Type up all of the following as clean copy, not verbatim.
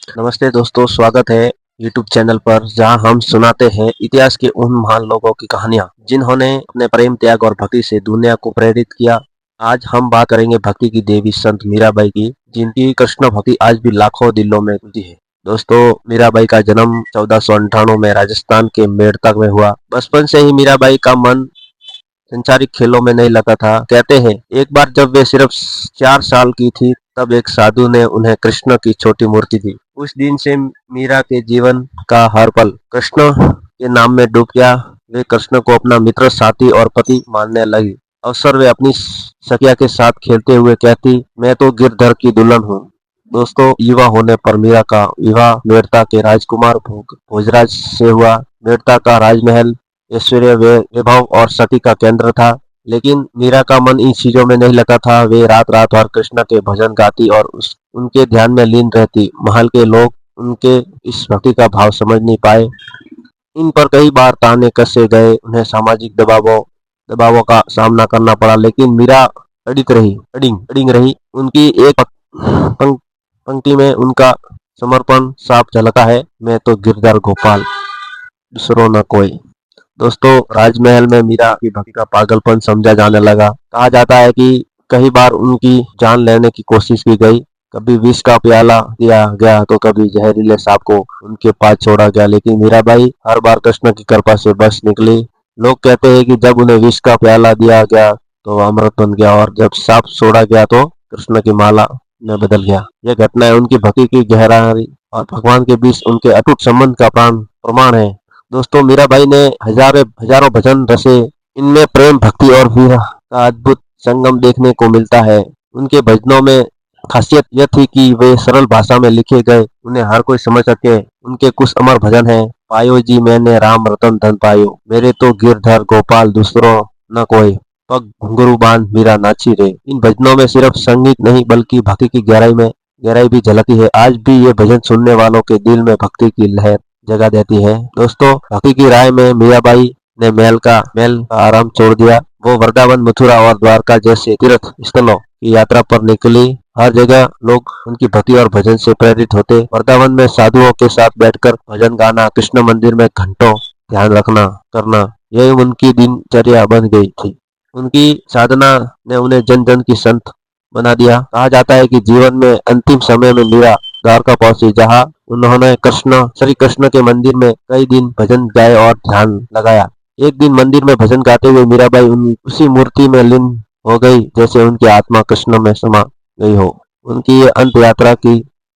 नमस्ते दोस्तों, स्वागत है यूट्यूब चैनल पर जहां हम सुनाते हैं इतिहास के उन महान लोगों की कहानियां जिन्होंने अपने प्रेम त्याग और भक्ति से दुनिया को प्रेरित किया। आज हम बात करेंगे भक्ति की देवी संत मीराबाई की, जिनकी कृष्ण भक्ति आज भी लाखों दिलों में गूंजी है। दोस्तों, मीराबाई का जन्म 1498 में राजस्थान के मेड़ता में हुआ। बचपन से ही मीराबाई का मन संचारिक खेलों में नहीं लगा था। कहते हैं एक बार जब वे सिर्फ 4 साल की थी तब एक साधु ने उन्हें कृष्ण की छोटी मूर्ति दी। उस दिन से मीरा के जीवन का हर पल कृष्ण के नाम में डूब गया। वे कृष्ण को अपना मित्र, साथी और पति मानने लगी। अक्सर वे अपनी सखिया के साथ खेलते हुए कहती, मैं तो गिरधर की दुल्हन हूँ। दोस्तों, युवा होने पर मीरा का विवाह मेड़ता के राजकुमार भोजराज से हुआ। मेड़ता का राजमहल ऐश्वर्य, वैभव और सती का केंद्र था, लेकिन मीरा का मन इन चीजों में नहीं लगा था। वे रात रात भर कृष्ण के भजन गाती और उनके ध्यान में लीन रहती। महल के लोग उनके इस भक्ति का भाव समझ नहीं पाए। इन पर कई बार ताने कसे गए, उन्हें सामाजिक दबावों का सामना करना पड़ा, लेकिन मीरा अडिग रही। उनकी एक पंक्ति में उनका समर्पण साफ झलका है, मैं तो गिरधर गोपाल, दूसरों न कोई। दोस्तों, राजमहल में मीरा की भक्ति का पागलपन समझा जाने लगा। कहा जाता है कि कई बार उनकी जान लेने की कोशिश की गई। कभी विष का प्याला दिया गया तो कभी जहरीले सांप को उनके पास छोड़ा गया, लेकिन मीराबाई हर बार कृष्ण की कृपा से बच निकली। लोग कहते हैं कि जब उन्हें विष का प्याला दिया गया तो अमृत बन गया और जब सांप छोड़ा गया तो कृष्ण की माला में बदल गया। यह घटना है उनकी भक्ति की गहराई और भगवान के बीच उनके अटूट संबंध का प्रमाण है। दोस्तों, मीराबाई ने हजारों भजन रचे। इनमें प्रेम, भक्ति और वीर का अद्भुत संगम देखने को मिलता है। उनके भजनों में खासियत यह थी कि वे सरल भाषा में लिखे गए, उन्हें हर कोई समझ सके। उनके कुछ अमर भजन हैं। पायो जी मैंने राम रतन धन पायो, मेरे तो गिरधर गोपाल दूसरो न कोई, पग घुंघरू बांध मीरा नाची रे। इन भजनों में सिर्फ संगीत नहीं बल्कि भक्ति की गहराई भी झलकती है। आज भी ये भजन सुनने वालों के दिल में भक्ति की लहर जगा देती है। दोस्तों, भक्ति की राह में मीराबाई ने महल का आराम छोड़ दिया। वो वृंदावन, मथुरा और द्वारका जैसे तीर्थ स्थलों की यात्रा पर निकली। हर जगह लोग उनकी भक्ति और भजन से प्रेरित होते। वृंदावन में साधुओं के साथ बैठकर भजन गाना, कृष्ण मंदिर में घंटों ध्यान करना, यही उनकी दिनचर्या बन गई थी। उनकी साधना ने उन्हें जन जन की संत बना दिया। कहा जाता है कि जीवन में अंतिम समय में मीरा द्वारका पहुंची, जहां उन्होंने श्री कृष्ण के मंदिर में कई दिन भजन गाए और ध्यान लगाया। एक दिन मंदिर में भजन गाते हुए मीराबाई उसी मूर्ति में लीन हो गई जैसे उनकी आत्मा कृष्ण में समा गई हो। उनकी ये अंत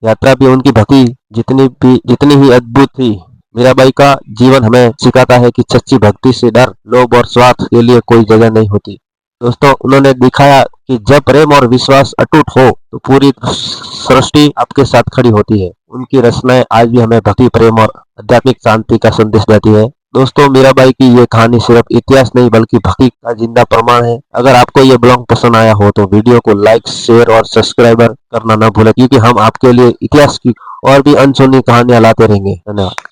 यात्रा भी उनकी भक्ति जितनी ही अद्भुत थी। मीराबाई का जीवन हमें सिखाता है कि सच्ची भक्ति से डर, लोभ और स्वार्थ के लिए कोई जगह नहीं होती। दोस्तों, उन्होंने दिखाया कि जब प्रेम और विश्वास अटूट हो तो पूरी सृष्टि आपके साथ खड़ी होती है। उनकी रचनाएं आज भी हमें भक्ति, प्रेम और आध्यात्मिक शांति का संदेश देती है। दोस्तों, मीराबाई की ये कहानी सिर्फ इतिहास नहीं बल्कि भक्ति का जिंदा प्रमाण है। अगर आपको ये ब्लॉग पसंद आया हो तो वीडियो को लाइक, शेयर और सब्सक्राइब करना न भूलें, क्योंकि हम आपके लिए इतिहास की और भी अनसुनी कहानियां लाते रहेंगे। धन्यवाद।